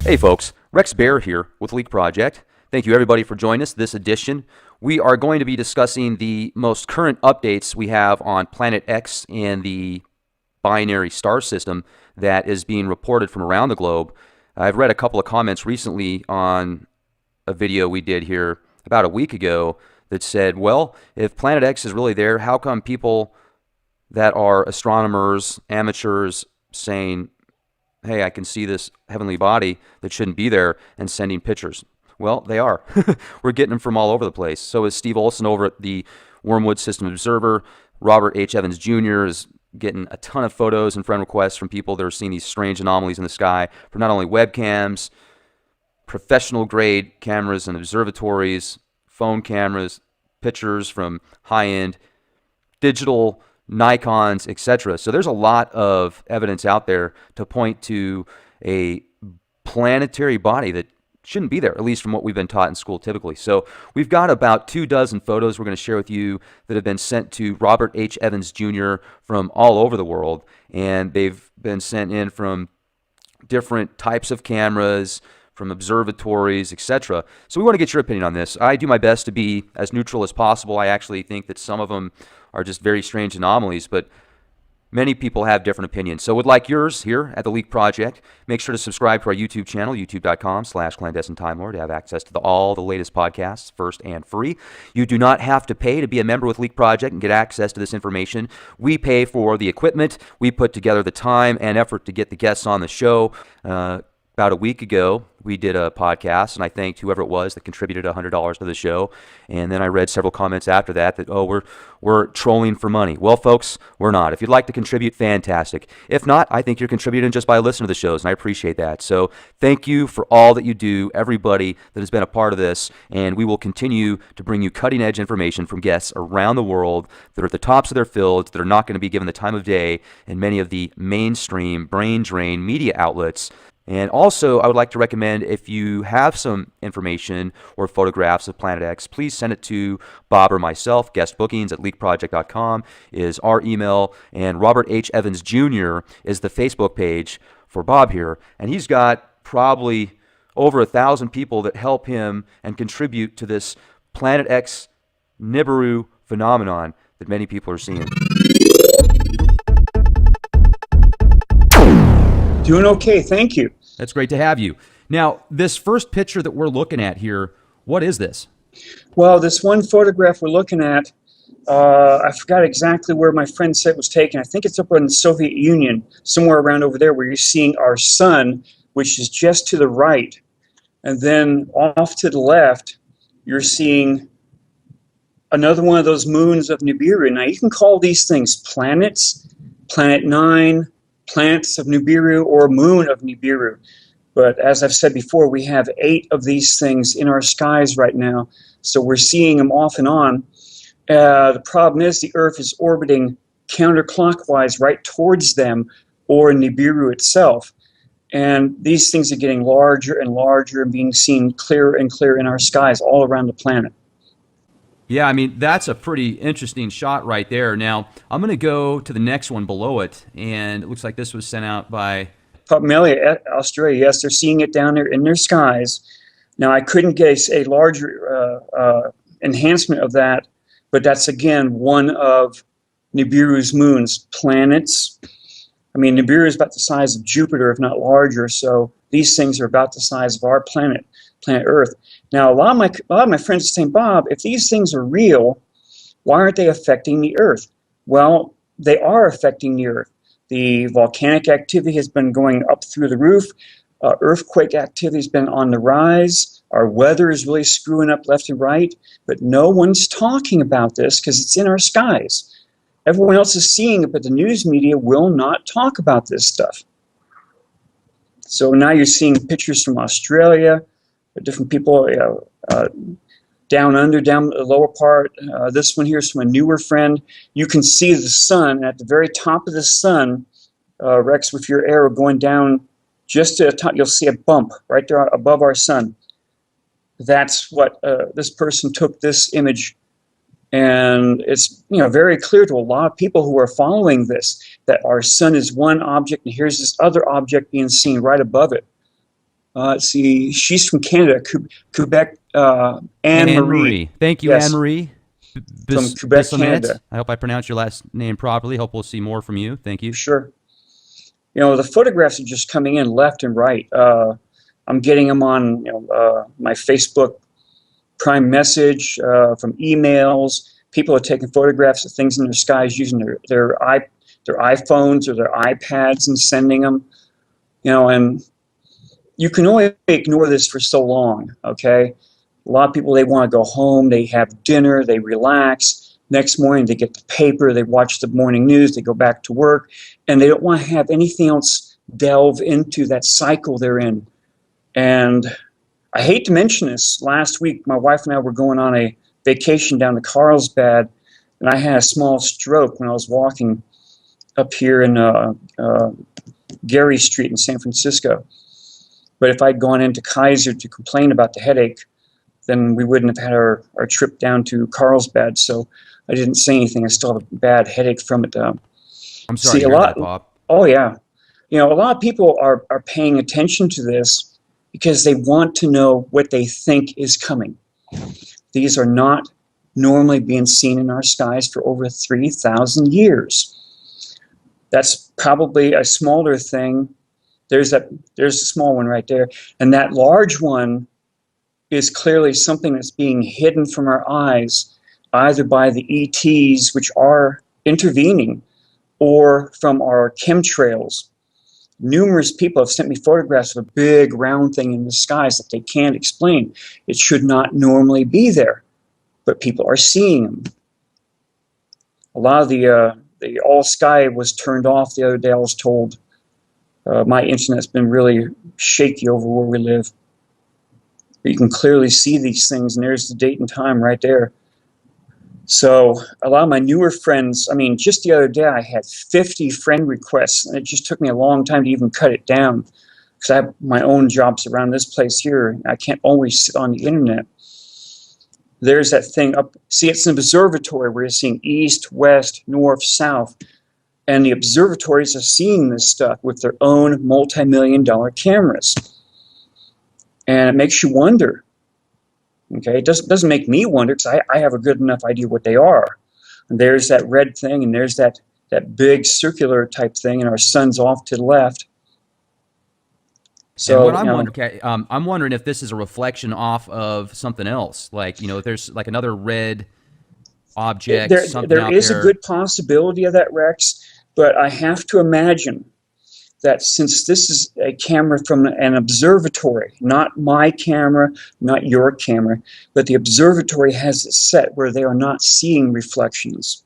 Hey folks, Rex Bear here with Leak Project. Thank you everybody for joining us this edition. We are going to be discussing the most current updates we have on Planet X and the binary star system that is being reported from around the globe. I've read a couple of comments recently on a video we did here about a week ago that said, well, if Planet X is really there, how come people that are astronomers, amateurs, saying, hey, I can see this heavenly body that shouldn't be there, and sending pictures? Well, they are. We're getting them from all over the place. So is Steve Olson over at the Wormwood System Observer. Robert H. Evans Jr. is getting a ton of photos and friend requests from people that are seeing these strange anomalies in the sky from not only webcams, professional grade cameras and observatories, phone cameras, pictures from high-end digital Nikons, etc. So there's a lot of evidence out there to point to a planetary body that shouldn't be there, at least from what we've been taught in school typically. So we've got about 24 photos we're going to share with you that have been sent to Robert H. Evans Jr. from all over the world, and they've been sent in from different types of cameras, from observatories, etc. So we want to get your opinion on this. I do my best to be as neutral as possible. I actually think that some of them are just very strange anomalies, but many people have different opinions. So would like yours here at the Leak Project. Make sure to subscribe to our YouTube channel, youtube.com/clandestine-timelord, to have access to all the latest podcasts first and free. You do not have to pay to be a member with Leak Project and get access to this information. We pay for the equipment. We put together the time and effort to get the guests on the show. About a week ago, we did a podcast, and I thanked whoever it was that contributed $100 to the show. And then I read several comments after that oh, we're trolling for money. Well, folks, we're not. If you'd like to contribute, fantastic. If not, I think you're contributing just by listening to the shows, and I appreciate that. So thank you for all that you do, everybody that has been a part of this, and we will continue to bring you cutting-edge information from guests around the world that are at the tops of their fields, that are not going to be given the time of day in many of the mainstream, brain-drain media outlets. And also, I would like to recommend, if you have some information or photographs of Planet X, please send it to Bob or myself. Guestbookings@leakproject.com is our email. And Robert H. Evans Jr. is the Facebook page for Bob here. And he's got probably over 1,000 people that help him and contribute to this Planet X Nibiru phenomenon that many people are seeing. Doing okay, thank you. That's great to have you. Now, this first picture that we're looking at here, what is this? Well, this one photograph we're looking at, I forgot exactly where my friend said it was taken. I think it's up in the Soviet Union, somewhere around over there, where you're seeing our sun, which is just to the right. And then off to the left, you're seeing another one of those moons of Nibiru. Now, you can call these things planets, Planet 9, planets of Nibiru, or moon of Nibiru. But as I've said before, we have 8 of these things in our skies right now, so we're seeing them off and on. The problem is the Earth is orbiting counterclockwise right towards them, or Nibiru itself. And these things are getting larger and larger and being seen clearer and clearer in our skies all around the planet. Yeah, I mean, that's a pretty interesting shot right there. Now, I'm going to go to the next one below it, and it looks like this was sent out by Papmelia, Australia. Yes, they're seeing it down there in their skies. Now, I couldn't get a larger enhancement of that, but that's, again, one of Nibiru's moons, planets. I mean, Nibiru is about the size of Jupiter, if not larger, so these things are about the size of our planet Earth. Now, a lot of my friends are saying, Bob, if these things are real, why aren't they affecting the Earth? Well, they are affecting the Earth. The volcanic activity has been going up through the roof. Earthquake activity has been on the rise. Our weather is really screwing up left and right, but no one's talking about this because it's in our skies. Everyone else is seeing it, but the news media will not talk about this stuff. So now you're seeing pictures from Australia, different people down under, down the lower part. This one here is from a newer friend. You can see the sun. At the very top of the sun, Rex, with your arrow going down just to the top, you'll see a bump right there above our sun. That's what this person took this image. And it's very clear to a lot of people who are following this that our sun is one object, and here's this other object being seen right above it. Let's see. She's from Canada, Quebec. Anne Anne Marie. Marie. Thank you, Anne Yes, Marie. from Quebec, Bissonnette. Canada. I hope I pronounced your last name properly. Hope we'll see more from you. Thank you. Sure. The photographs are just coming in left and right. I'm getting them on my Facebook prime message, from emails. People are taking photographs of things in the skies using their iPhones or their iPads and sending them. And you can only ignore this for so long. Okay, a lot of people, they want to go home, they have dinner, they relax. Next morning they get the paper, they watch the morning news, they go back to work, and they don't want to have anything else delve into that cycle they're in. And I hate to mention this. Last week, my wife and I were going on a vacation down to Carlsbad, and I had a small stroke when I was walking up here in Gary Street in San Francisco. But if I'd gone into Kaiser to complain about the headache, then we wouldn't have had our trip down to Carlsbad. So I didn't say anything. I still have a bad headache from it. I'm sorry See, to a hear lot. that, Bob. Oh, yeah. A lot of people are paying attention to this because they want to know what they think is coming. These are not normally being seen in our skies for over 3,000 years. That's probably a smaller thing. There's a small one right there. And that large one is clearly something that's being hidden from our eyes, either by the ETs, which are intervening, or from our chemtrails. Numerous people have sent me photographs of a big round thing in the skies that they can't explain. It should not normally be there, but people are seeing them. A lot of the all sky was turned off the other day, I was told. My internet's been really shaky over where we live. But you can clearly see these things, and there's the date and time right there. So a lot of my newer friends, just the other day I had 50 friend requests, and it just took me a long time to even cut it down because I have my own jobs around this place here. I can't always sit on the internet. There's that thing up. See, it's an observatory where you're seeing east, west, north, south. And the observatories are seeing this stuff with their own multi-million-dollar cameras. And it makes you wonder. Okay, it doesn't make me wonder because I have a good enough idea what they are. And there's that red thing, and there's that big circular type thing, and our sun's off to the left. And what So, I'm wondering, okay, I'm wondering if this is a reflection off of something else. Like, there's like another red object, something there out is a there. good possibility of that, Rex, but I have to imagine that since this is a camera from an observatory, not my camera, not your camera, but the observatory has it set where they are not seeing reflections.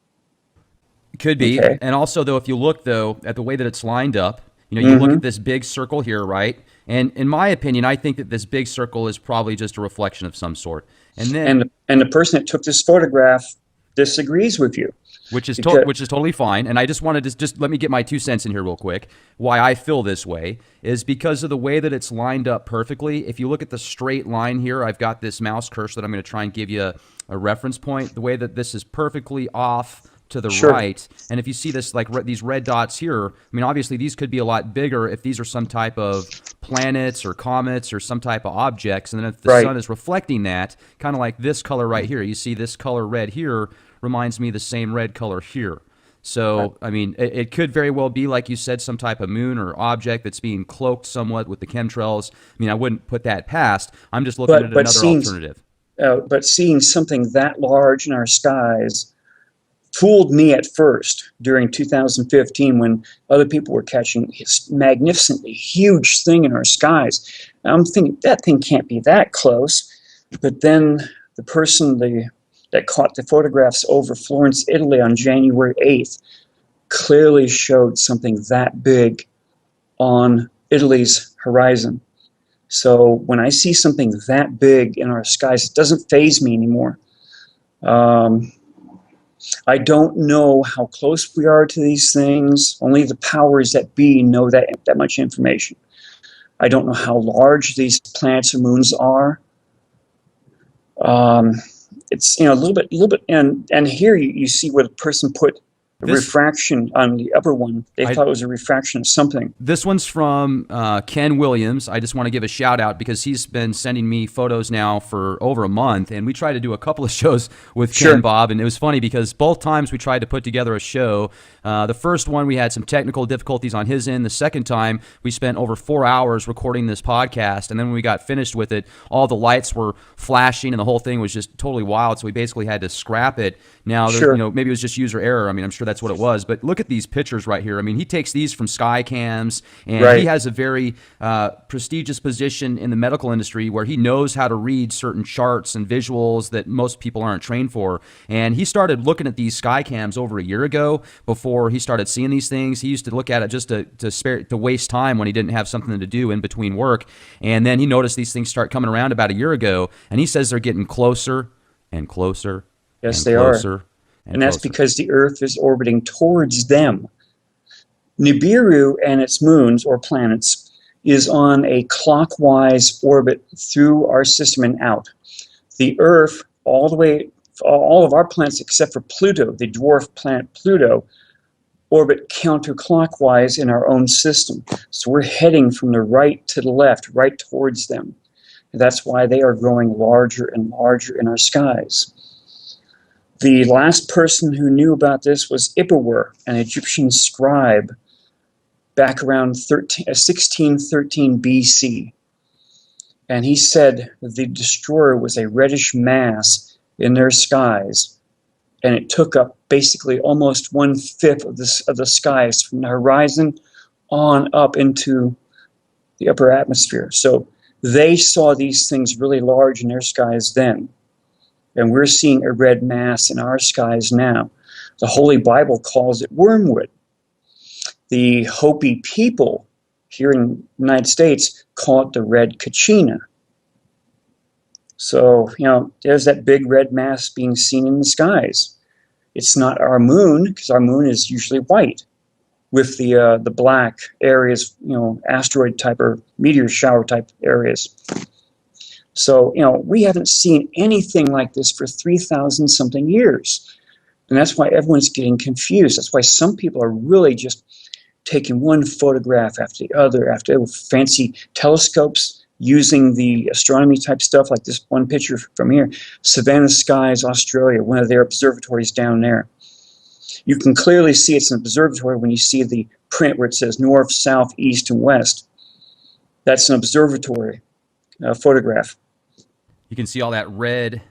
Could be. Okay. And also, though, if you look, though, at the way that it's lined up, you look Mm-hmm. at this big circle here, right? And in my opinion, I think that this big circle is probably just a reflection of some sort. And then, And the person that took this photograph disagrees with you because which is totally fine. And I just wanted to just let me get my 2 cents in here real quick. Why I feel this way is because of the way that it's lined up perfectly. If you look at the straight line here, I've got this mouse cursor that I'm going to try and give you a reference point. The way that this is perfectly off to the sure, right, and if you see this like these red dots here, obviously these could be a lot bigger if these are some type of planets or comets or some type of objects, and then if the right. sun is reflecting that, kind of like this color right here, you see this color red here reminds me of the same red color here. So, it could very well be, like you said, some type of moon or object that's being cloaked somewhat with the chemtrails. I wouldn't put that past. I'm just looking at another alternative. But seeing something that large in our skies fooled me at first during 2015 when other people were catching this magnificently huge thing in our skies. And I'm thinking, that thing can't be that close. But then the person that caught the photographs over Florence, Italy on January 8th clearly showed something that big on Italy's horizon. So when I see something that big in our skies, it doesn't faze me anymore. I don't know how close we are to these things. Only the powers that be know that much information. I don't know how large these planets or moons are. It's a little bit, and here you see what a person put A This refraction on the upper one. They I thought it was a refraction of something. This one's from Ken Williams. I just want to give a shout out because he's been sending me photos now for over a month, and we tried to do a couple of shows with Ken Sure. Bob, and it was funny because both times we tried to put together a show. The first one we had some technical difficulties on his end. The second time we spent over 4 hours recording this podcast, and then when we got finished with it, all the lights were flashing, and the whole thing was just totally wild. So we basically had to scrap it. Now, Sure. maybe it was just user error. I mean, I'm sure that's what it was. But look at these pictures right here. I mean, he takes these from Skycams, and Right. he has a very prestigious position in the medical industry where he knows how to read certain charts and visuals that most people aren't trained for. And he started looking at these Skycams over a year ago before he started seeing these things. He used to look at it just to waste time when he didn't have something to do in between work. And then he noticed these things start coming around about a year ago, and he says they're getting closer and closer Yes, and they are. closer And that's closer. because the Earth is orbiting towards them. Nibiru and its moons or planets is on a clockwise orbit through our system and out. The Earth, all of our planets except for Pluto, the dwarf planet Pluto, orbit counterclockwise in our own system. So we're heading from the right to the left, right towards them. And that's why they are growing larger and larger in our skies. The last person who knew about this was Ipawer, an Egyptian scribe, back around 1613 BC. And he said the destroyer was a reddish mass in their skies, and it took up basically almost 1/5 of the skies from the horizon on up into the upper atmosphere. So they saw these things really large in their skies then. And we're seeing a red mass in our skies now. The Holy Bible calls it wormwood. The Hopi people here in the United States call it the red kachina. So, there's that big red mass being seen in the skies. It's not our moon, because our moon is usually white with the black areas, asteroid type or meteor shower type areas. So, we haven't seen anything like this for 3,000 something years. And that's why everyone's getting confused. That's why some people are really just taking one photograph after the other, after fancy telescopes, using the astronomy type stuff, like this one picture from here, Savannah Skies, Australia, one of their observatories down there. You can clearly see it's an observatory when you see the print where it says north, south, east, and west. That's an observatory photograph. You can see all that red.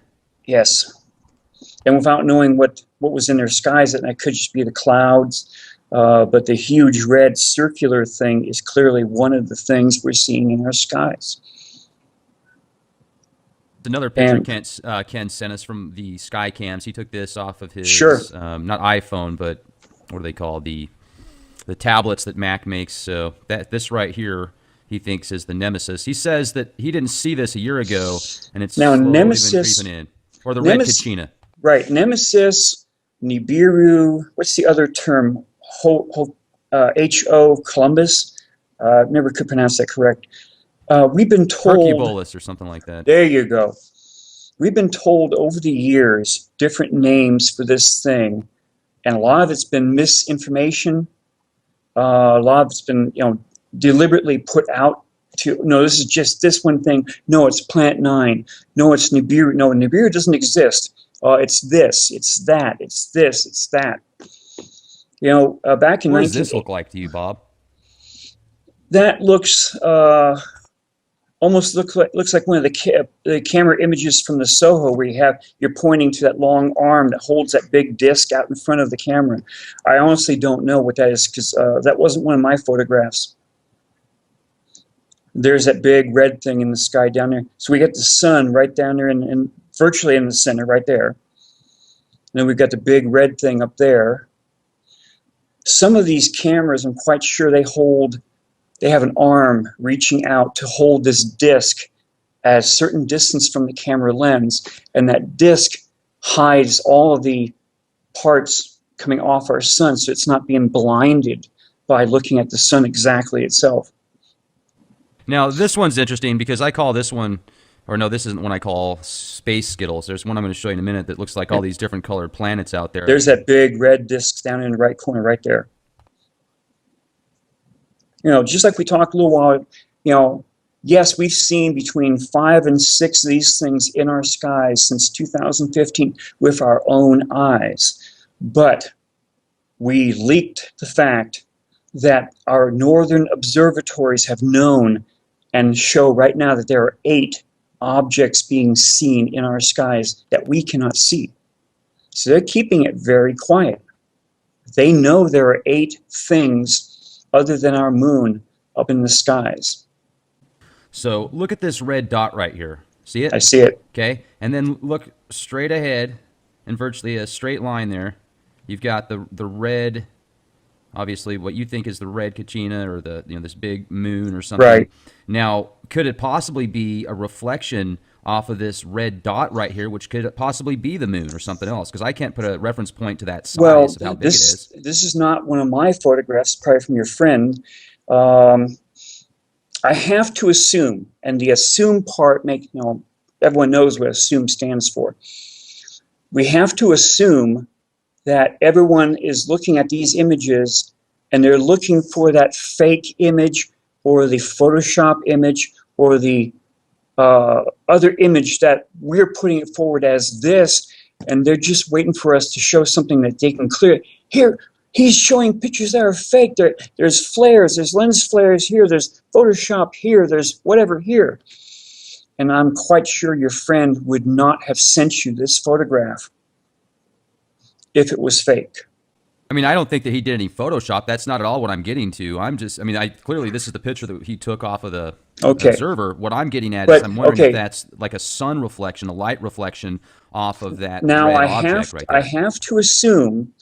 Yes. And without knowing what was in their skies, that could just be the clouds. But the huge red circular thing is clearly one of the things we're seeing in our skies. Another picture And Ken sent us from the Skycams. He took this off of his, Sure. Not iPhone, but what do they call the tablets that Mac makes. So this right here, he thinks is the Nemesis. He says that he didn't see this a year ago, and it's Now, slowly Nemesis- been creeping in. Or the red Nemesis- Kachina. right, Nemesis, Nibiru, what's the other term? H-O, Columbus. Never could pronounce that correct. We've been told... Hercubolus or something like that. There you go. We've been told over the years different names for this thing, and a lot of it's been misinformation. A lot of it's been, deliberately put out to, no, this is just this one thing. No, it's Planet 9. No, it's Nibiru. No, Nibiru doesn't exist. It's this, it's that, it's this, it's that. Back in What does 19... this look like to you, Bob? That looks almost looks like one of the camera images from the Soho where you're pointing to that long arm that holds that big disc out in front of the camera. I honestly don't know what that is because that wasn't one of my photographs. There's that big red thing in the sky down there. So we got the sun right down there and virtually in the center right there. And then we've got the big red thing up there. Some of these cameras, I'm quite sure they have an arm reaching out to hold this disc at a certain distance from the camera lens, and that disc hides all of the parts coming off our sun, so it's not being blinded by looking at the sun exactly itself. Now, this one's interesting because I call this one Or no, this isn't one I call space Skittles. There's one I'm going to show you in a minute that looks like all these different colored planets out there. There's that big red disk down in the right corner right there. You know, just like we talked a little while, you know, yes, we've seen between 5 and 6 of these things in our skies since 2015 with our own eyes. But we leaked the fact that our northern observatories have known and show right now that there are 8 objects being seen in our skies that we cannot see. So they're keeping it very quiet. They know there are 8 things other than our moon up in the skies. So look at this red dot right here. See it? I see it. Okay. And then look straight ahead in virtually a straight line there. You've got the red, obviously what you think is the red Kachina, or the, you know, this big moon or something. Right. Now, could it possibly be a reflection off of this red dot right here, which could possibly be the moon or something else? Because I can't put a reference point to that size of how big it is. This is not one of my photographs, probably from your friend. I have to assume, and the assume part, you know, everyone knows what assume stands for. We have to assume that everyone is looking at these images and they're looking for that fake image or the Photoshop image or the other image that we're putting it forward as this, and they're just waiting for us to show something that they can clear. Here, he's showing pictures that are fake. There's flares, there's lens flares here, there's Photoshop here, there's whatever here. And I'm quite sure your friend would not have sent you this photograph if it was fake. I mean, I don't think that he did any Photoshop. That's not at all what I'm getting to. I'm just, I mean, clearly this is the picture that he took off of the observer. What I'm getting at is I'm wondering if that's like a sun reflection, a light reflection off of that now red object right there. I have to assume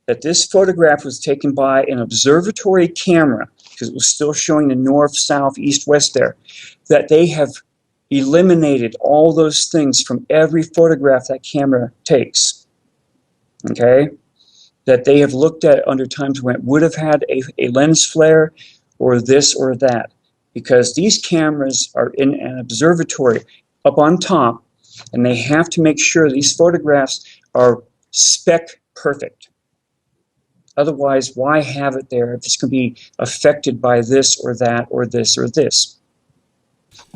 that this photograph was taken by an observatory camera, because it was still showing the north, south, east, west there, that they have eliminated all those things from every photograph that camera takes. Okay? That they have looked at under times when it would have had a lens flare or this or that. Because these cameras are in an observatory up on top, and they have to make sure these photographs are spec perfect. Otherwise, why have it there if it's going to be affected by this or that or this or this?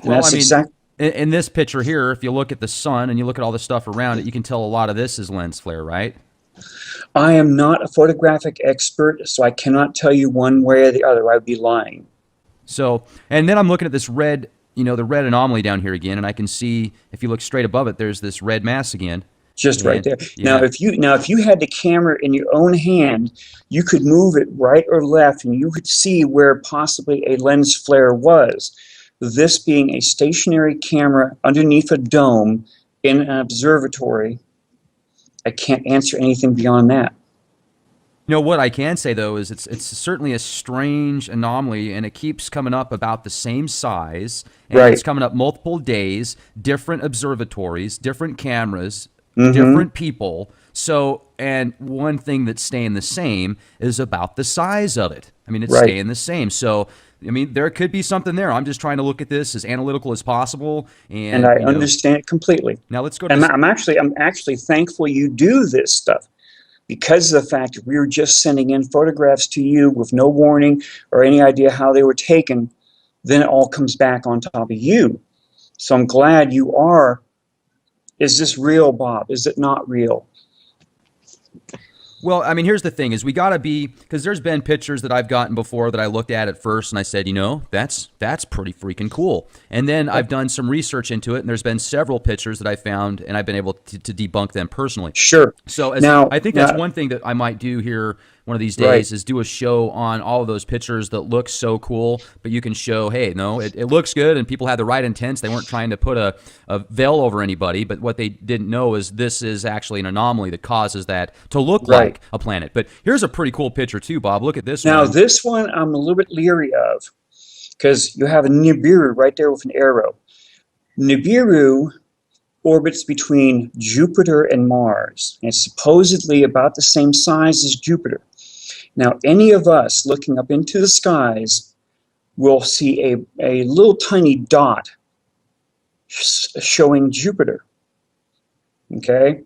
And well, I mean, in this picture here, if you look at the sun and you look at all the stuff around it, you can tell a lot of this is lens flare, right? I am not a photographic expert, so I cannot tell you one way or the other. I would be lying. So, and then I'm looking at this red, you know, the red anomaly down here again, and I can see, if you look straight above it, there's this red mass again. Just right there. Yeah. Now, if you had the camera in your own hand, you could move it right or left, and you could see where possibly a lens flare was. This being a stationary camera underneath a dome in an observatory, I can't answer anything beyond that. You know, what I can say, though, is it's certainly a strange anomaly, and it keeps coming up about the same size, and it's coming up multiple days, different observatories, different cameras, different people. So, and one thing that's staying the same is about the size of it. I mean, it's staying the same. So, I mean, there could be something there. I'm just trying to look at this as analytical as possible, and I understand it completely. Now let's go to. And I'm actually thankful you do this stuff, because of the fact that we were just sending in photographs to you with no warning or any idea how they were taken. Then it all comes back on top of you. So I'm glad you are. Is this real, Bob? Is it not real? Well, I mean, here's the thing: is we got to be, because there's been pictures that I've gotten before that I looked at first and I said, you know, that's pretty freaking cool. And then I've done some research into it, and there's been several pictures that I found, and I've been able to debunk them personally. Sure. So I think that's one thing that I might do here one of these days is do a show on all of those pictures that look so cool, but you can show, hey, no, it looks good, and people had the right intents. They weren't trying to put a veil over anybody, but what they didn't know is this is actually an anomaly that causes that to look like a planet. But here's a pretty cool picture too, Bob. Look at this one. Now, this one I'm a little bit leery of, because you have a Nibiru right there with an arrow. Nibiru orbits between Jupiter and Mars, and it's supposedly about the same size as Jupiter. Now, any of us looking up into the skies will see a little tiny dot showing Jupiter. Okay.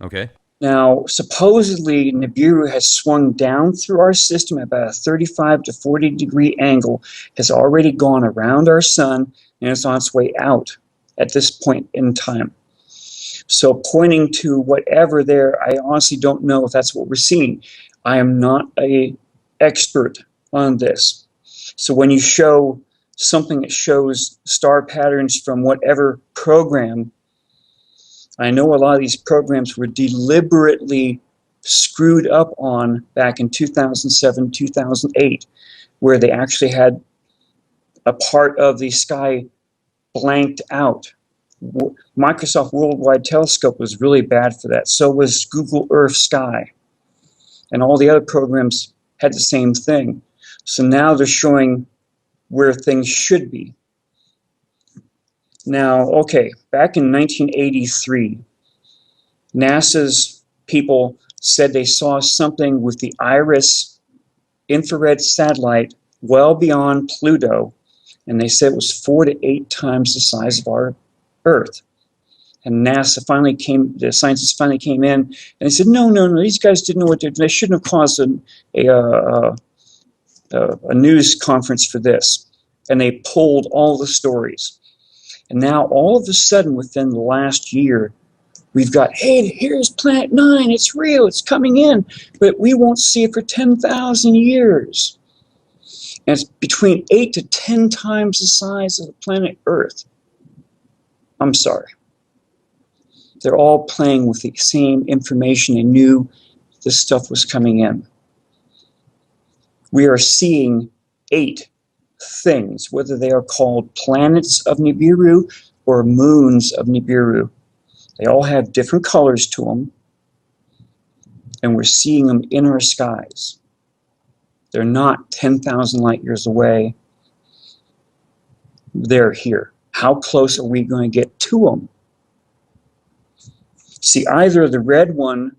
Okay. Now, supposedly, Nibiru has swung down through our system at about a 35 to 40 degree angle, has already gone around our sun, and is on its way out at this point in time. So, pointing to whatever there, I honestly don't know if that's what we're seeing. I am not an expert on this. So, when you show something that shows star patterns from whatever program, I know a lot of these programs were deliberately screwed up on back in 2007, 2008, where they actually had a part of the sky blanked out. Microsoft Worldwide Telescope was really bad for that. So was Google Earth Sky. And all the other programs had the same thing. So now they're showing where things should be. Now, okay, back in 1983, NASA's people said they saw something with the IRIS infrared satellite well beyond Pluto, and they said it was 4 to 8 times the size of our Earth. And NASA finally came, the scientists finally came in, and they said, no, these guys didn't know what they're doing. They shouldn't have caused a news conference for this. And they pulled all the stories. And now all of a sudden, within the last year, we've got, hey, here's Planet 9, it's real, it's coming in, but we won't see it for 10,000 years. And it's between 8 to 10 times the size of the planet Earth. I'm sorry. They're all playing with the same information. They knew this stuff was coming in. We are seeing 8 things, whether they are called planets of Nibiru or moons of Nibiru. They all have different colors to them, and we're seeing them in our skies. They're not 10,000 light years away. They're here. How close are we going to get to them? See, either the red one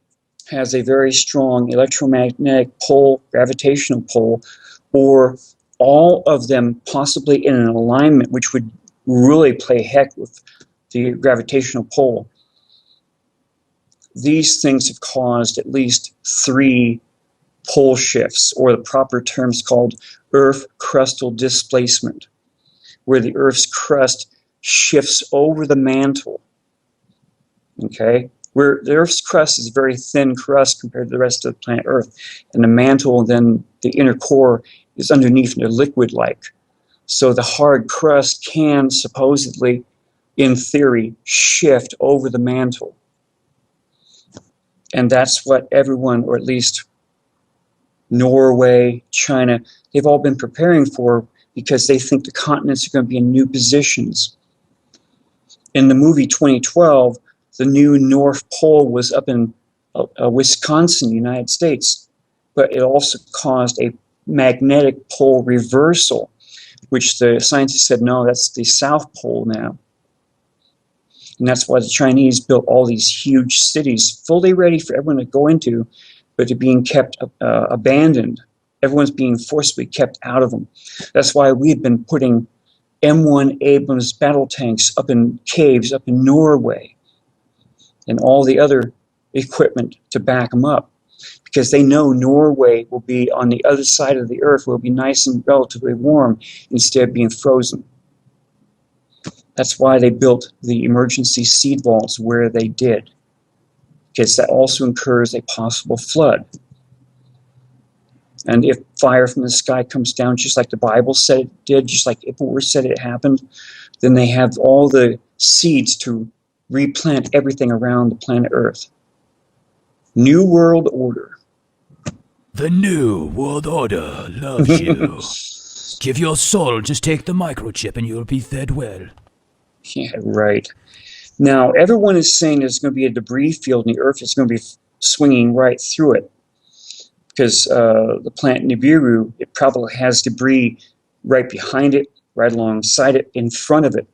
has a very strong electromagnetic pole, gravitational pole, or all of them possibly in an alignment, which would really play heck with the gravitational pole. These things have caused at least 3 pole shifts, or the proper term is called Earth crustal displacement, where the Earth's crust shifts over the mantle. Okay? Where the Earth's crust is a very thin crust compared to the rest of the planet Earth, and the mantle, then the inner core, is underneath and liquid-like. So the hard crust can supposedly, in theory, shift over the mantle. And that's what everyone, or at least Norway, China, they've all been preparing for, because they think the continents are going to be in new positions. In the movie 2012, the new North Pole was up in Wisconsin, United States, but it also caused a magnetic pole reversal, which the scientists said, no, that's the South Pole now. And that's why the Chinese built all these huge cities, fully ready for everyone to go into, but they're being kept abandoned. Everyone's being forcibly kept out of them. That's why we've been putting M1 Abrams battle tanks up in caves up in Norway, and all the other equipment to back them up, because they know Norway will be on the other side of the Earth, will be nice and relatively warm instead of being frozen. That's why they built the emergency seed vaults where they did, because that also incurs a possible flood. And if fire from the sky comes down, just like the Bible said it did, just like Ippur said it happened, then they have all the seeds to replant everything around the planet Earth. New World Order. The New World Order loves you. Give your soul, just take the microchip and you'll be fed well. Yeah, right. Now, everyone is saying there's going to be a debris field and the Earth is going to be swinging right through it, because the planet Nibiru, it probably has debris right behind it, right alongside it, in front of it.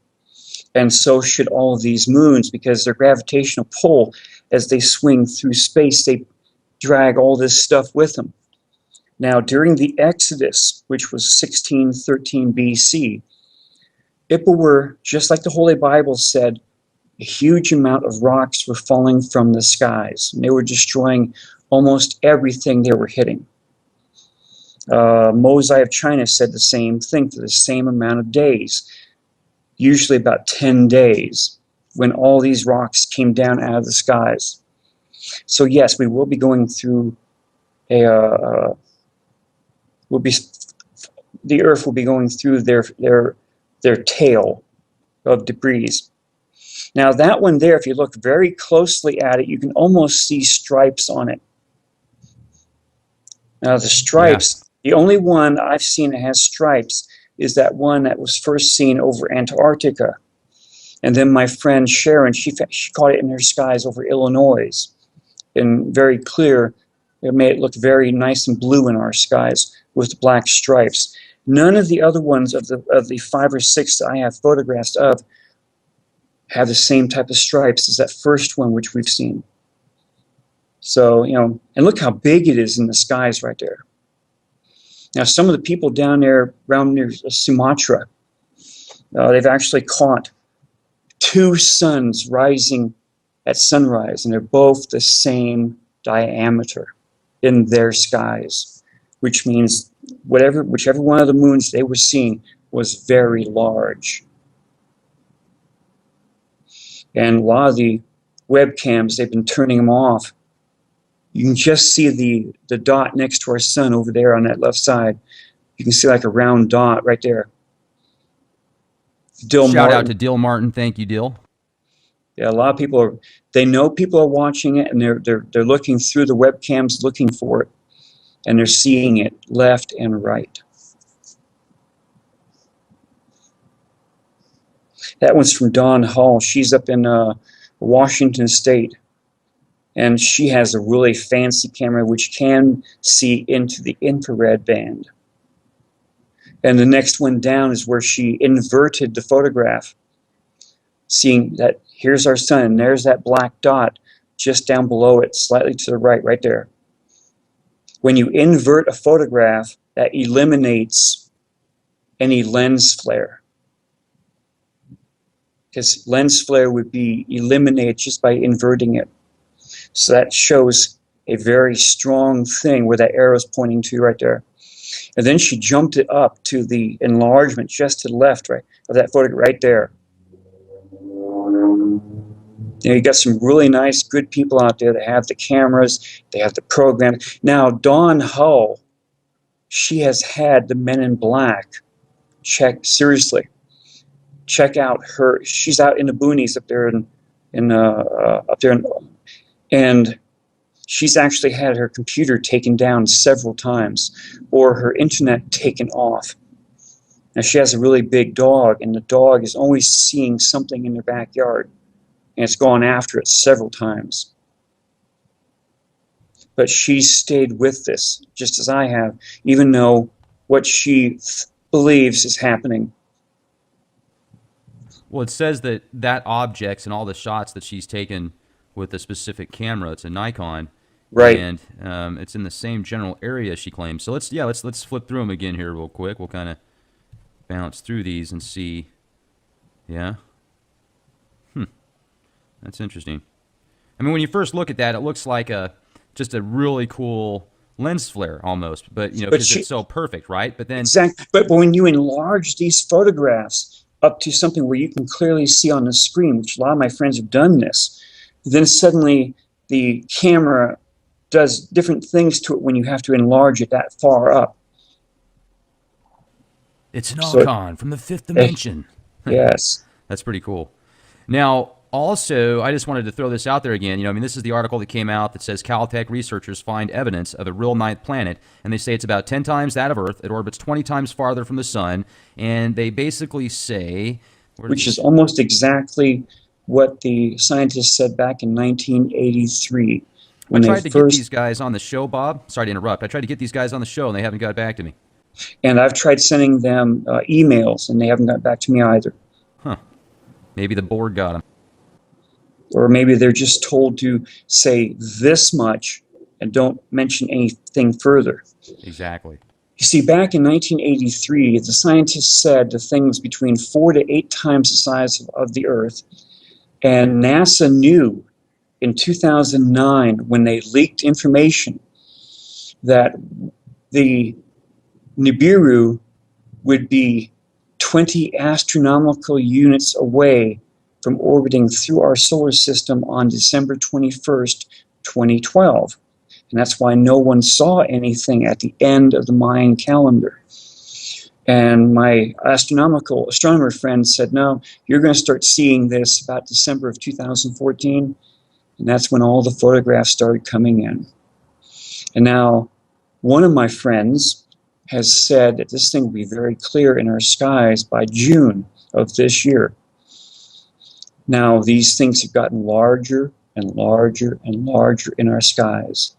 And so should all of these moons, because their gravitational pull, as they swing through space, they drag all this stuff with them. Now, during the Exodus, which was 1613 BC, If it were, just like the Holy Bible said, a huge amount of rocks were falling from the skies, and they were destroying almost everything they were hitting. Mosai of China said the same thing for the same amount of days, usually about 10 days, when all these rocks came down out of the skies. So yes, we will be going through the Earth will be going through their tail of debris. Now that one there, if you look very closely at it, you can almost see stripes on it. Now the stripes, the only one I've seen that has stripes is that one that was first seen over Antarctica. And then my friend Sharon, she caught it in her skies over Illinois. And very clear, it made it look very nice and blue in our skies with black stripes. None of the other ones of the 5 or 6 that I have photographs of have the same type of stripes as that first one which we've seen. So, and look how big it is in the skies right there. Now, some of the people down there around near Sumatra, they've actually caught 2 suns rising at sunrise, and they're both the same diameter in their skies, which means whichever one of the moons they were seeing was very large. And a lot of the webcams, they've been turning them off. You can just see the dot next to our sun over there on that left side. You can see like a round dot right there. Shout out to Dill Martin. Thank you, Dill. Yeah, a lot of people they know people are watching it, and they're looking through the webcams looking for it, and they're seeing it left and right. That one's from Dawn Hall. She's up in Washington State, and she has a really fancy camera which can see into the infrared band. And the next one down is where she inverted the photograph, seeing that here's our sun, and there's that black dot just down below it, slightly to the right, right there. When you invert a photograph, that eliminates any lens flare. Because lens flare would be eliminated just by inverting it. So that shows a very strong thing where that arrow is pointing to right there. And then she jumped it up to the enlargement just to the left, right, of that photograph right there. You got some really nice, good people out there that have the cameras, they have the program. Now, Dawn Hull, she has had the Men in Black check seriously. Check out her. She's out in the boonies up there and she's actually had her computer taken down several times, or her internet taken off. Now she has a really big dog, and the dog is always seeing something in their backyard, and it's gone after it several times. But she's stayed with this, just as I have, even though what she believes is happening. Well, it says that objects and all the shots that she's taken with a specific camera, it's a Nikon, right? And it's in the same general area, she claims. So let's flip through them again here real quick. We'll kind of bounce through these and see. Yeah. That's interesting. I mean, when you first look at that, it looks like just a really cool lens flare almost, but because it's so perfect, right? But then exactly. But when you enlarge these photographs up to something where you can clearly see on the screen, which a lot of my friends have done this, then suddenly the camera does different things to it when you have to enlarge it that far up. It's an icon from the 5th dimension. Yes. That's pretty cool. Now, also, I just wanted to throw this out there again. This is the article that came out that says Caltech researchers find evidence of a real ninth planet, and they say it's about 10 times that of Earth. It orbits 20 times farther from the sun, and they basically say... Which is almost exactly what the scientists said back in 1983. When I tried to get these guys on the show, Bob. Sorry to interrupt. I tried to get these guys on the show, and they haven't got back to me. And I've tried sending them emails, and they haven't got back to me either. Huh. Maybe the board got them. Or maybe they're just told to say this much and don't mention anything further. Exactly. You see, back in 1983, the scientists said the thing was between 4 to 8 times the size of the Earth. And NASA knew in 2009, when they leaked information, that the Nibiru would be 20 astronomical units away from orbiting through our solar system on December 21st, 2012. And that's why no one saw anything at the end of the Mayan calendar. And my astronomer friend said, no, you're going to start seeing this about December of 2014. And that's when all the photographs started coming in. And now one of my friends has said that this thing will be very clear in our skies by June of this year. Now, these things have gotten larger and larger and larger in our skies.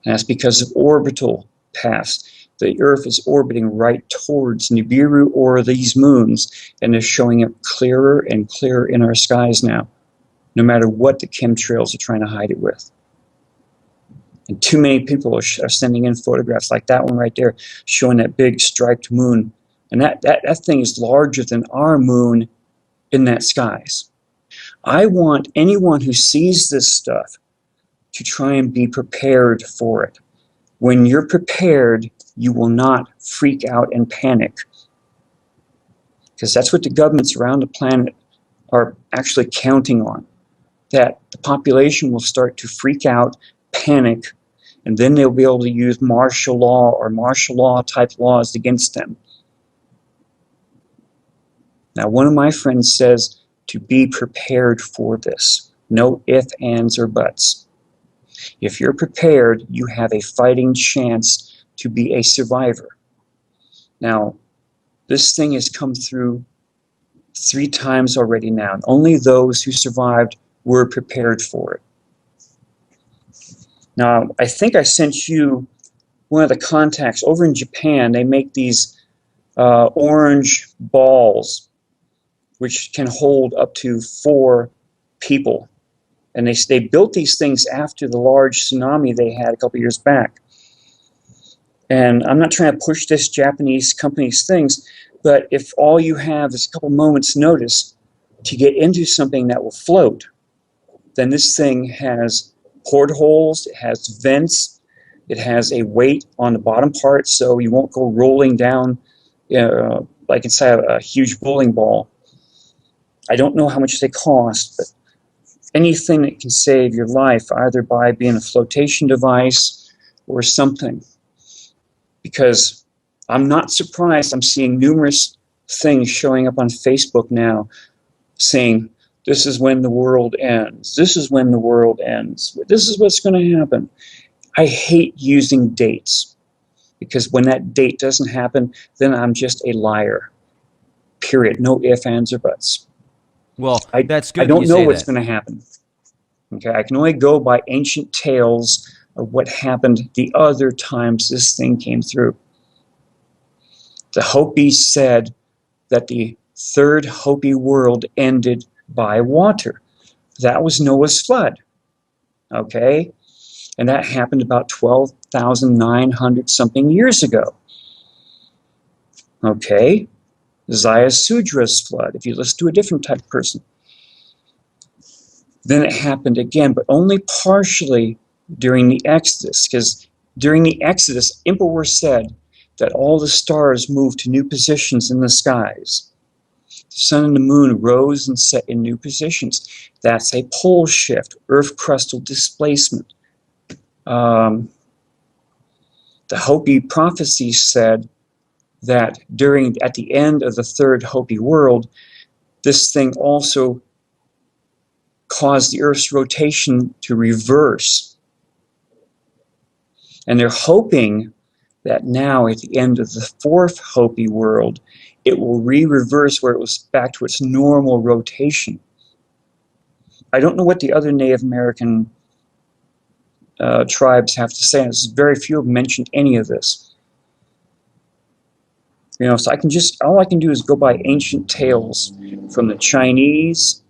And that's because of orbital paths. The Earth is orbiting right towards Nibiru or these moons, and they're showing up clearer and clearer in our skies now, no matter what the chemtrails are trying to hide it with. And too many people are sending in photographs like that one right there, showing that big striped moon. And that thing is larger than our moon in that skies. I want anyone who sees this stuff to try and be prepared for it. When you're prepared, you will not freak out and panic. Because that's what the governments around the planet are actually counting on. That the population will start to freak out, panic, and then they'll be able to use martial law or martial law type laws against them. Now, one of my friends says to be prepared for this. No ifs, ands, or buts. If you're prepared, you have a fighting chance to be a survivor. Now, this thing has come through 3 times already now, and only those who survived were prepared for it. Now, I think I sent you one of the contacts. Over in Japan, they make these orange balls which can hold up to 4 people. And they built these things after the large tsunami they had a couple years back. And I'm not trying to push this Japanese company's things, but if all you have is a couple moments notice to get into something that will float, then this thing has portholes, it has vents, it has a weight on the bottom part so you won't go rolling down like inside a huge bowling ball. I don't know how much they cost, but anything that can save your life, either by being a flotation device or something. Because I'm not surprised, I'm seeing numerous things showing up on Facebook now saying, this is when the world ends. This is when the world ends. This is what's going to happen. I hate using dates, because when that date doesn't happen, then I'm just a liar. Period. No ifs, ands, or buts. Well, that's good. I don't you know say what's that. going to happen. Okay, I can only go by ancient tales of what happened the other times this thing came through. The Hopi said that the third Hopi world ended by water. That was Noah's flood. Okay, and that happened about 12,900 something years ago. Okay, Sudra's flood, if you listen to a different type of person. Then it happened again, but only partially during the Exodus, because during the Exodus, Emperor said that all the stars moved to new positions in the skies. The sun and the moon rose and set in new positions. That's a pole shift, earth crustal displacement. The Hopi prophecy said that at the end of the third Hopi world, this thing also caused the Earth's rotation to reverse. And they're hoping that now at the end of the fourth Hopi world, it will reverse where it was back to its normal rotation. I don't know what the other Native American tribes have to say. Very few have mentioned any of this. You know, so all I can do is go by ancient tales from the Chinese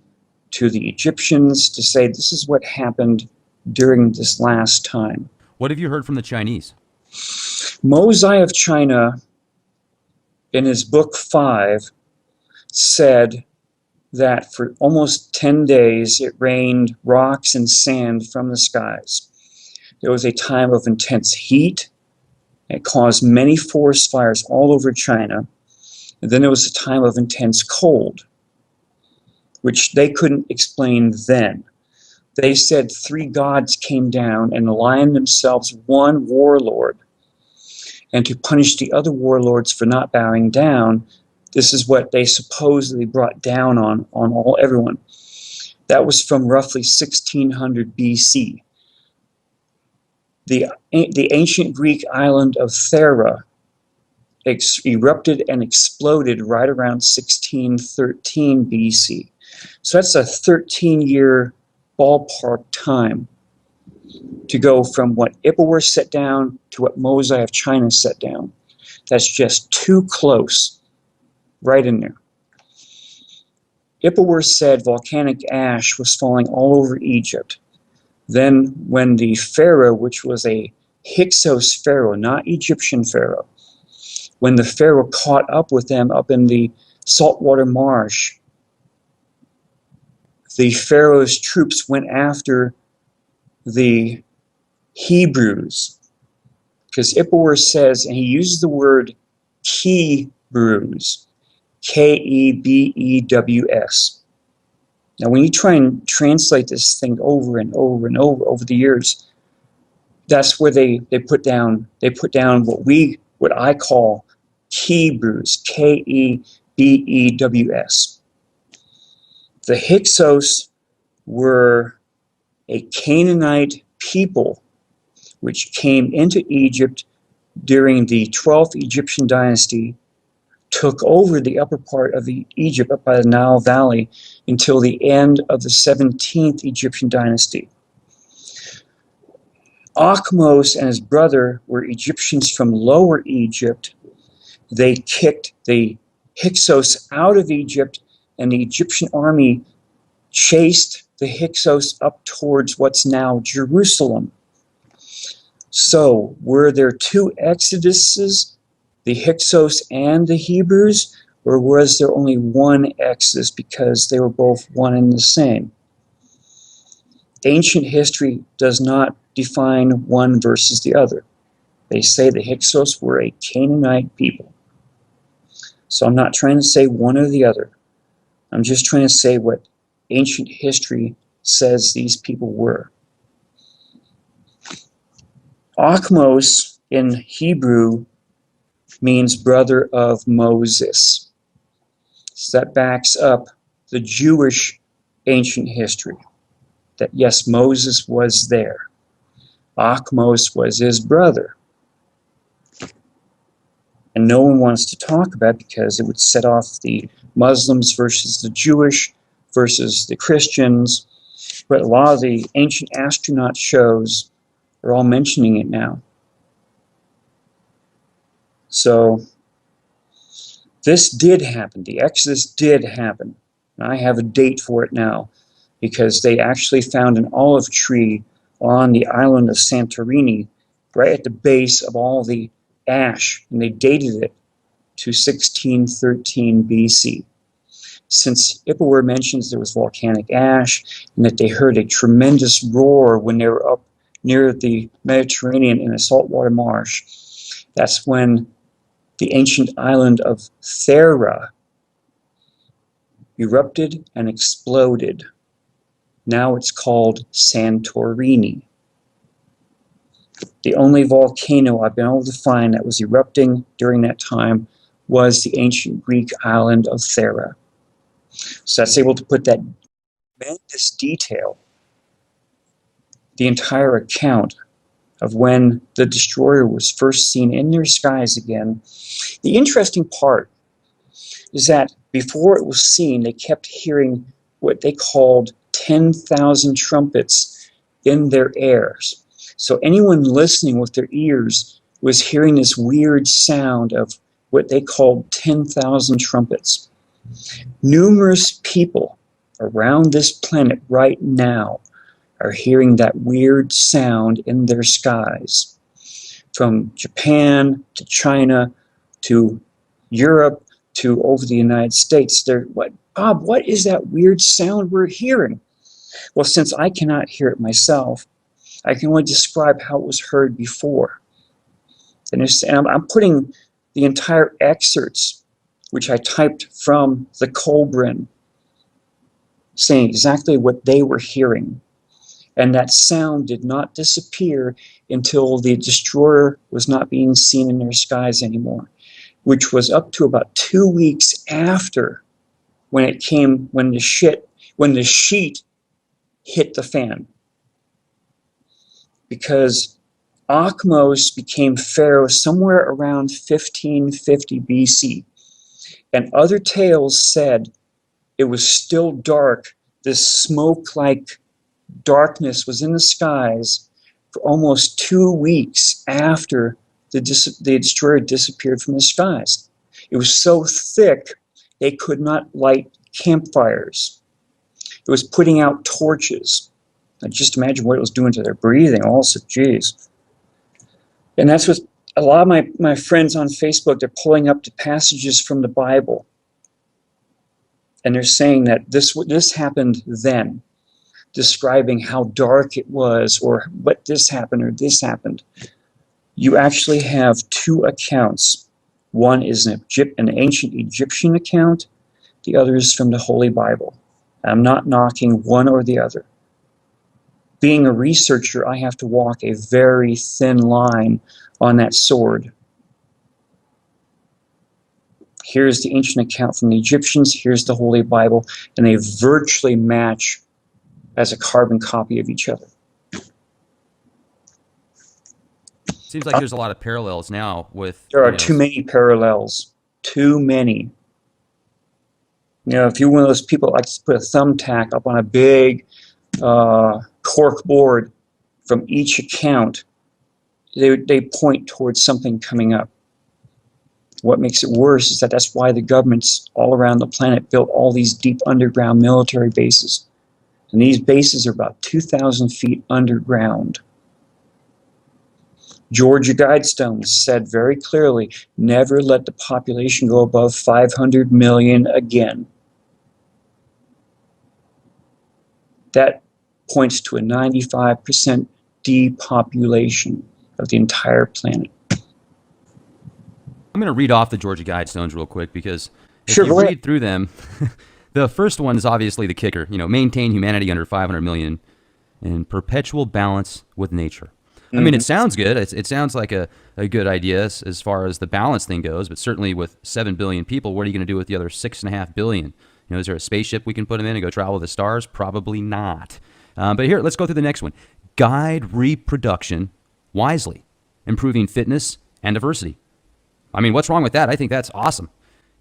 to the Egyptians to say this is what happened during this last time. What have you heard from the Chinese? Mosai of China, in his book 5, said that for almost 10 days it rained rocks and sand from the skies. There was a time of intense heat. It caused many forest fires all over China. And then there was a time of intense cold, which they couldn't explain then. They said 3 gods came down and aligned themselves one warlord. And to punish the other warlords for not bowing down, this is what they supposedly brought down on everyone. That was from roughly 1600 BC. The ancient Greek island of Thera erupted and exploded right around 1613 BC. So that's a 13-year ballpark time to go from what Ipuwer set down to what Mosai of China set down. That's just too close, right in there. Ipuwer said volcanic ash was falling all over Egypt. Then when the pharaoh, which was a Hyksos pharaoh, not Egyptian pharaoh, when the pharaoh caught up with them up in the saltwater marsh, the pharaoh's troops went after the Hebrews, because Ipuwer says, and he uses the word Kebews, Kebews. Now, when you try and translate this thing over and over and over the years, that's where they put down what I call Kebews, Kebews. The Hyksos were a Canaanite people which came into Egypt during the 12th Egyptian dynasty, took over the upper part of Egypt up by the Nile Valley until the end of the 17th Egyptian dynasty. Akhmos and his brother were Egyptians from Lower Egypt. They kicked the Hyksos out of Egypt, and the Egyptian army chased the Hyksos up towards what's now Jerusalem. So, were there 2 exoduses, the Hyksos and the Hebrews, or was there only one exodus because they were both one and the same? Ancient history does not define one versus the other. They say the Hyksos were a Canaanite people. So I'm not trying to say one or the other. I'm just trying to say what ancient history says these people were. Akhmos in Hebrew means brother of Moses. So that backs up the Jewish ancient history, that yes, Moses was there. Akhmos was his brother. And no one wants to talk about it because it would set off the Muslims versus the Jewish versus the Christians. But a lot of the ancient astronaut shows are all mentioning it now. So this did happen. The Exodus did happen. And I have a date for it now because they actually found an olive tree on the island of Santorini right at the base of all the ash, and they dated it to 1613 BC. Since Ipuwer mentions there was volcanic ash and that they heard a tremendous roar when they were up near the Mediterranean in a saltwater marsh, that's when the ancient island of Thera erupted and exploded. Now it's called Santorini. The only volcano I've been able to find that was erupting during that time was the ancient Greek island of Thera. So that's able to put that tremendous detail, the entire account of when the destroyer was first seen in their skies again. The interesting part is that before it was seen, they kept hearing what they called 10,000 trumpets in their ears. So anyone listening with their ears was hearing this weird sound of what they called 10,000 trumpets. Numerous people around this planet right now are hearing that weird sound in their skies. from Japan to China to Europe to over the United States. Bob, what is that weird sound we're hearing? Well, since I cannot hear it myself, I can only describe how it was heard before. And I'm putting the entire excerpts, which I typed from the Colbrin, saying exactly what they were hearing. And that sound did not disappear until the destroyer was not being seen in their skies anymore, which was up to about 2 weeks after when the sheet hit the fan. Because Akhmos became pharaoh somewhere around 1550 BC. And other tales said it was still dark. This smoke-like darkness was in the skies for almost 2 weeks after the destroyer disappeared from the skies. It was so thick they could not light campfires. It was putting out torches. Now just imagine what it was doing to their breathing also, geez. And that's what a lot of my friends on Facebook, they're pulling up the passages from the Bible. And they're saying that this happened then, describing how dark it was, or what this happened or this happened. You actually have two accounts. One is an ancient Egyptian account. The other is from the Holy Bible. I'm not knocking one or the other. Being a researcher, I have to walk a very thin line on that sword. Here's the ancient account from the Egyptians, here's the Holy Bible, and they virtually match as a carbon copy of each other. Seems like there's a lot of parallels now with... There are too many parallels. Too many. If you're one of those people that likes to put a thumbtack up on a big cork board from each account, they point towards something coming up. What makes it worse is that's why the governments all around the planet built all these deep underground military bases. And these bases are about 2,000 feet underground. Georgia Guidestones said very clearly, never let the population go above 500 million again. That points to a 95% depopulation of the entire planet. I'm going to read off the Georgia Guidestones real quick because if sure, you read through them, the first one is obviously the kicker. Maintain humanity under 500 million in perpetual balance with nature. I mean, it sounds good. It sounds like a good idea as far as the balance thing goes, but certainly with 7 billion people, what are you going to do with the other 6.5 billion? Is there a spaceship we can put them in and go travel the stars? Probably not. But here, let's go through the next one. Guide reproduction wisely, improving fitness and diversity. I mean, what's wrong with that? I think that's awesome.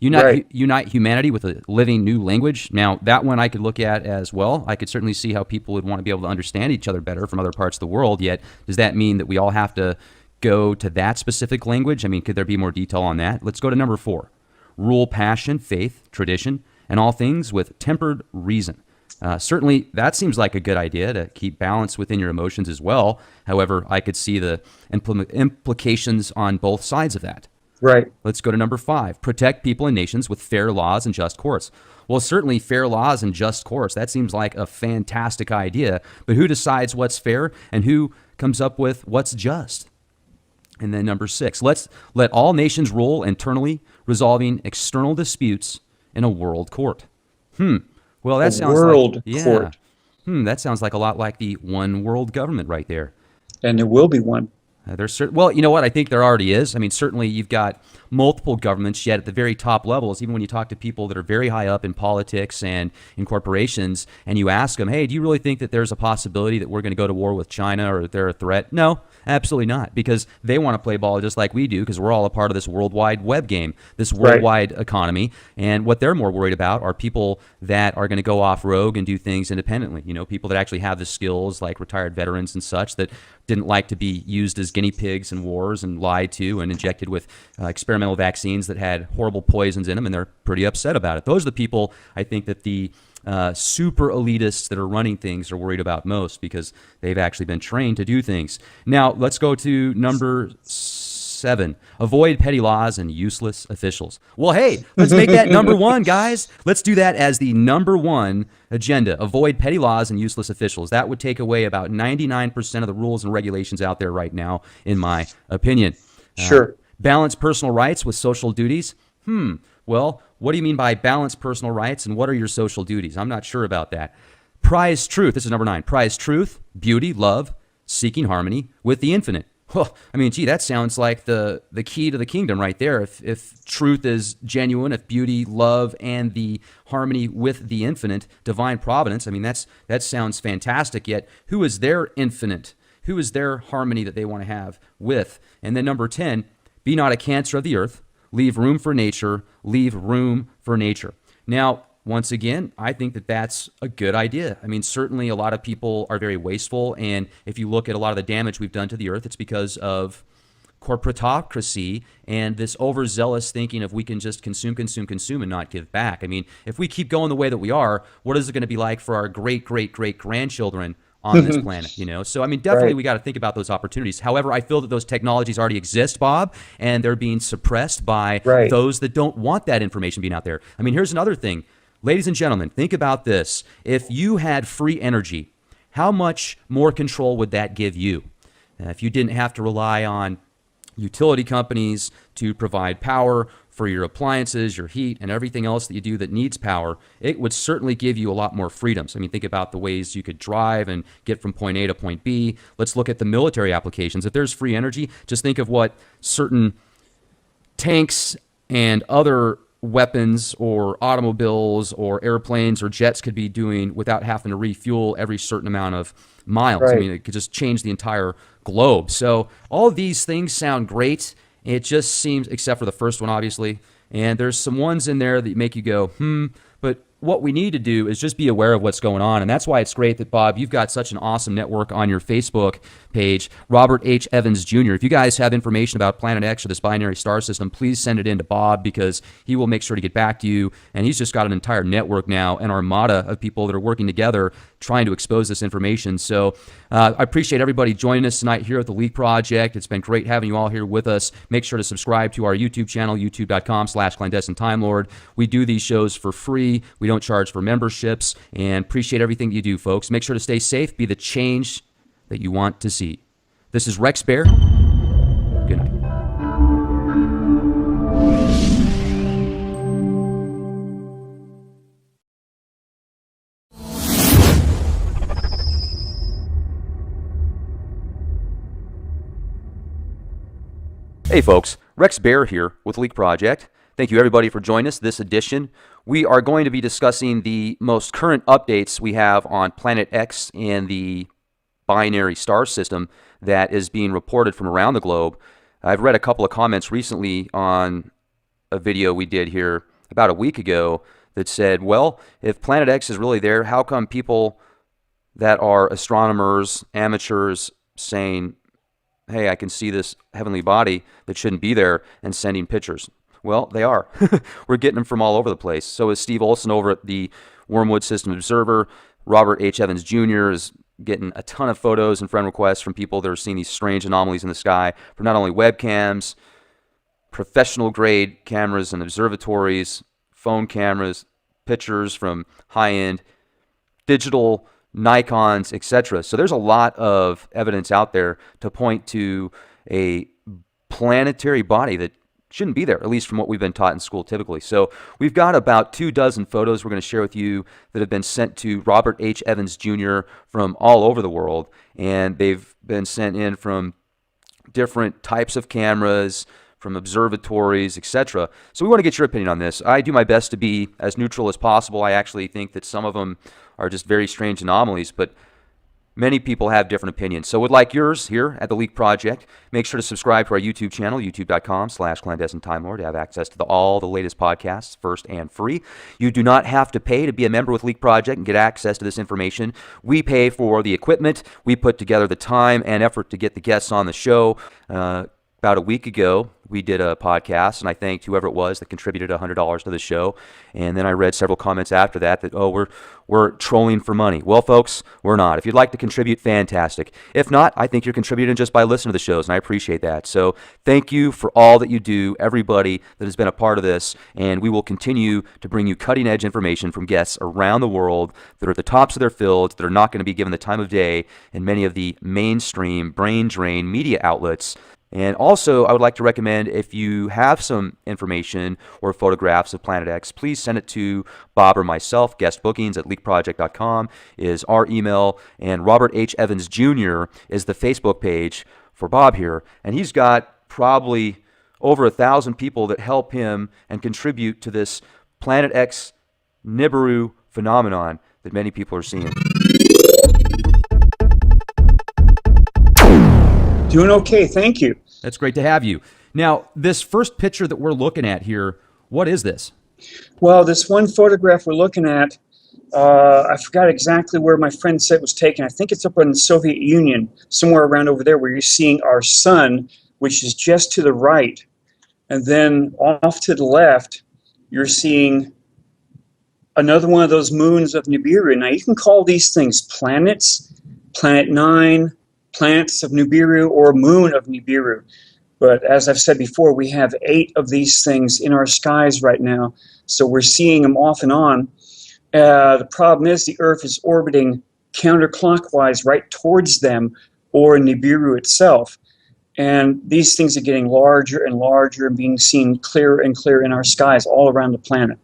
Unite humanity with a living new language. Now, that one I could look at as well. I could certainly see how people would want to be able to understand each other better from other parts of the world. Yet, does that mean that we all have to go to that specific language? I mean, could there be more detail on that? Let's go to number 4. Rule passion, faith, tradition, and all things with tempered reason. Certainly, that seems like a good idea to keep balance within your emotions as well. However, I could see the implications on both sides of that. Right. Let's go to number 5. Protect people and nations with fair laws and just courts. Well, certainly fair laws and just courts. That seems like a fantastic idea. But who decides what's fair and who comes up with what's just? And then number 6. Let's let all nations rule internally, resolving external disputes in a world court. Well, that sounds world like court. That sounds like a lot like the one world government right there. And there will be one. Well, you know what? I think there already is. I mean, certainly you've got multiple governments, yet at the very top levels, even when you talk to people that are very high up in politics and in corporations, and you ask them, hey, do you really think that there's a possibility that we're going to go to war with China or that they're a threat? No, absolutely not, because they want to play ball just like we do, because we're all a part of this worldwide web game, this worldwide economy. And what they're more worried about are people that are going to go off rogue and do things independently. People that actually have the skills, like retired veterans and such, that didn't like to be used as guinea pigs in wars and lied to and injected with experimental experimental vaccines that had horrible poisons in them, and they're pretty upset about it. Those are the people I think that the super elitists that are running things are worried about most, because they've actually been trained to do things. Now, let's go to number 7. Avoid petty laws and useless officials. Well, hey, let's make that number 1, guys. Let's do that as the number 1 agenda. Avoid petty laws and useless officials. That would take away about 99% of the rules and regulations out there right now, in my opinion. Sure. Balance personal rights with social duties. Well, what do you mean by balance personal rights, and what are your social duties? I'm not sure about that. Prize truth. This is number 9. Prize truth, beauty, love, seeking harmony with the infinite. Well, I mean, gee, that sounds like the key to the kingdom right there. If truth is genuine, if beauty, love, and the harmony with the infinite, divine providence, I mean, that sounds fantastic. Yet, who is their infinite? Who is their harmony that they want to have with? And then number 10, be not a cancer of the earth. Leave room for nature. Leave room for nature. Now, once again, I think that that's a good idea. I mean, certainly a lot of people are very wasteful. And if you look at a lot of the damage we've done to the earth, it's because of corporatocracy and this overzealous thinking of we can just consume and not give back. I mean, if we keep going the way that we are, what is it going to be like for our great-great-great-grandchildren on this planet, you know? So, I mean, definitely we got to think about those opportunities. However, I feel that those technologies already exist, Bob, and they're being suppressed by those that don't want that information being out there. I mean, here's another thing. Ladies and gentlemen, think about this. If you had free energy, how much more control would that give you? If you didn't have to rely on utility companies to provide power for your appliances, your heat, and everything else that you do that needs power, it would certainly give you a lot more freedoms. I mean, think about the ways you could drive and get from point A to point B. Let's look at the military applications. If there's free energy, just think of what certain tanks and other weapons or automobiles or airplanes or jets could be doing without having to refuel every certain amount of miles. I mean, it could just change the entire globe. So all of these things sound great. It just seems, except for the first one, obviously, and there's some ones in there that make you go, but what we need to do is just be aware of what's going on. And that's why it's great that, Bob, you've got such an awesome network on your Facebook page, Robert H. Evans Jr. If you guys have information about Planet X or this binary star system, please send it in to Bob, because he will make sure to get back to you. And he's just got an entire network now, an armada of people that are working together trying to expose this information. So I appreciate everybody joining us tonight here at the Leak Project. It's been great having you all here with us. Make sure to subscribe to our YouTube channel, youtube.com/clandestine time lord. We do these shows for free. We don't charge for memberships, and appreciate everything you do, folks. Make sure to stay safe. Be the change that you want to see. This is Rex Bear. Good night. Hey folks, Rex Bear here with Leak Project. Thank you everybody for joining us this edition. We are going to be discussing the most current updates we have on Planet X and the binary star system that is being reported from around the globe. I've read a couple of comments recently on a video we did here about a week ago that said, well, if Planet X is really there, how come people that are astronomers, amateurs, saying, hey, I can see this heavenly body that shouldn't be there, and sending pictures? Well, they are. We're getting them from all over the place. So is Steve Olson over at the Wormwood System Observer. Robert H. Evans Jr. is getting a ton of photos and friend requests from people that are seeing these strange anomalies in the sky from not only webcams, professional grade cameras and observatories, phone cameras, pictures from high-end digital Nikons, etc. So there's a lot of evidence out there to point to a planetary body that shouldn't be there, at least from what we've been taught in school typically. So we've got about 24 photos we're going to share with you that have been sent to Robert H. Evans Jr. from all over the world, and they've been sent in from different types of cameras, from observatories, etc. So we want to get your opinion on this. I do my best to be as neutral as possible. I actually think that some of them are just very strange anomalies, but many people have different opinions. So would like yours here at the Leak Project. Make sure to subscribe to our YouTube channel, youtube.com/clandestine time lord, to have access to all the latest podcasts first and free. You do not have to pay to be a member with Leak Project and get access to this information. We pay for the equipment. We put together the time and effort to get the guests on the show. About a week ago, we did a podcast, and I thanked whoever it was that contributed $100 to the show. And then I read several comments after that, oh, we're trolling for money. Well, folks, we're not. If you'd like to contribute, fantastic. If not, I think you're contributing just by listening to the shows, and I appreciate that. So thank you for all that you do, everybody that has been a part of this, and we will continue to bring you cutting-edge information from guests around the world that are at the tops of their fields, that are not going to be given the time of day in many of the mainstream brain drain media outlets. And also, I would like to recommend, if you have some information or photographs of Planet X, please send it to Bob or myself. Guestbookings@leakproject.com is our email. And Robert H. Evans Jr. is the Facebook page for Bob here. And he's got probably over 1,000 people that help him and contribute to this Planet X Nibiru phenomenon that many people are seeing. Doing okay, thank you. That's great to have you. Now, this first picture that we're looking at here, what is this? Well, this one photograph we're looking at, I forgot exactly where my friend said it was taken. I think it's up in the Soviet Union, somewhere around over there, where you're seeing our sun, which is just to the right. And then off to the left, you're seeing another one of those moons of Nibiru. Now, you can call these things planets, Planet 9, planets of Nibiru, or moon of Nibiru. But as I've said before, we have 8 of these things in our skies right now, so we're seeing them off and on. The problem is the Earth is orbiting counterclockwise right towards them, or Nibiru itself. And these things are getting larger and larger and being seen clearer and clearer in our skies all around the planet.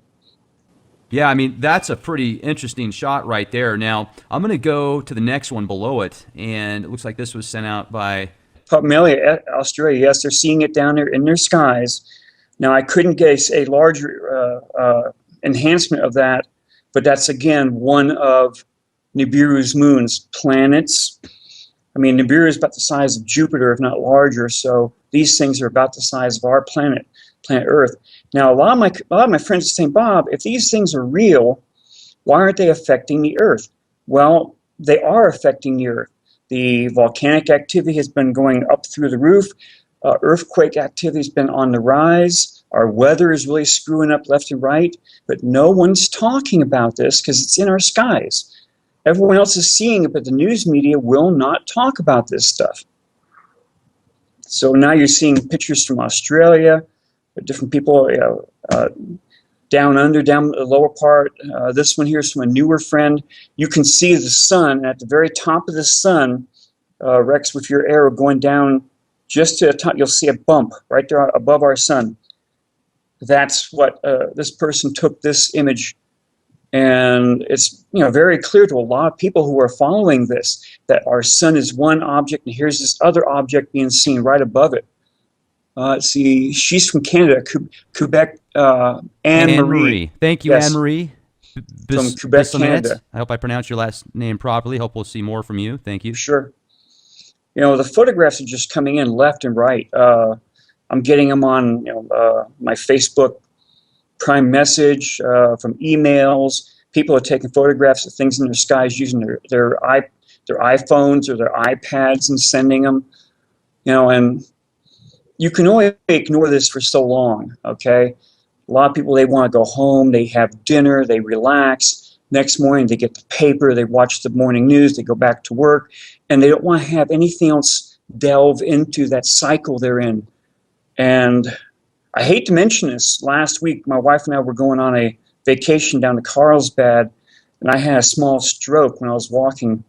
Yeah, I mean, that's a pretty interesting shot right there. Now, I'm going to go to the next one below it, and it looks like this was sent out by Papua, Australia. Yes, they're seeing it down there in their skies. Now, I couldn't get a larger enhancement of that, but that's, again, one of Nibiru's moons, planets. I mean, Nibiru is about the size of Jupiter, if not larger, so these things are about the size of our planet Earth. Now, a lot of my friends are saying, Bob, if these things are real, why aren't they affecting the Earth? Well, they are affecting the Earth. The volcanic activity has been going up through the roof. Earthquake activity has been on the rise. Our weather is really screwing up left and right, but no one's talking about this because it's in our skies. Everyone else is seeing it, but the news media will not talk about this stuff. So now you're seeing pictures from Australia, different people down under, down the lower part. This one here is from a newer friend. You can see the sun, and at the very top of the sun, Rex, with your arrow going down just to the top, you'll see a bump right there above our sun. That's what this person took this image. And it's very clear to a lot of people who are following this that our sun is one object, and here's this other object being seen right above it. Let's see, she's from Canada, Quebec, Anne-Marie. Thank you, Yes. Anne-Marie. From Quebec, Canada. I hope I pronounced your last name properly. Hope we'll see more from you. Thank you. Sure. The photographs are just coming in left and right. I'm getting them on my Facebook Prime Message, from emails. People are taking photographs of things in their skies using their iPhones or their iPads and sending them. And you can only ignore this for so long, okay? A lot of people, they want to go home, they have dinner, they relax. Next morning, they get the paper, they watch the morning news, they go back to work, and they don't want to have anything else delve into that cycle they're in. And I hate to mention this. Last week, my wife and I were going on a vacation down to Carlsbad, and I had a small stroke when I was walking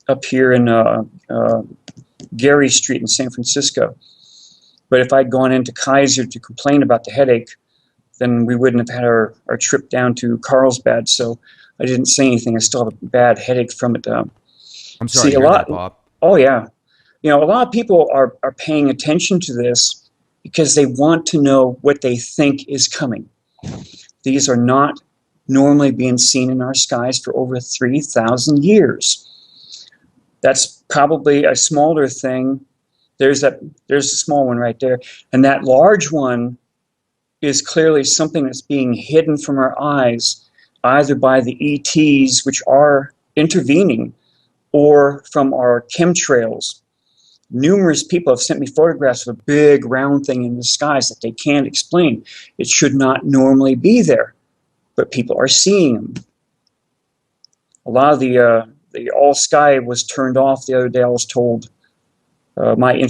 up here in Gary Street in San Francisco. But if I'd gone into Kaiser to complain about the headache, then we wouldn't have had our trip down to Carlsbad. So I didn't say anything. I still have a bad headache from it. I'm sorry to hear that, Bob. Oh, yeah. A lot of people are paying attention to this because they want to know what they think is coming. These are not normally being seen in our skies for over 3,000 years. That's probably a smaller thing. There's a small one right there. And that large one is clearly something that's being hidden from our eyes, either by the ETs, which are intervening, or from our chemtrails. Numerous people have sent me photographs of a big round thing in the skies that they can't explain. It should not normally be there, but people are seeing them. A lot of the all sky was turned off the other day. I was told my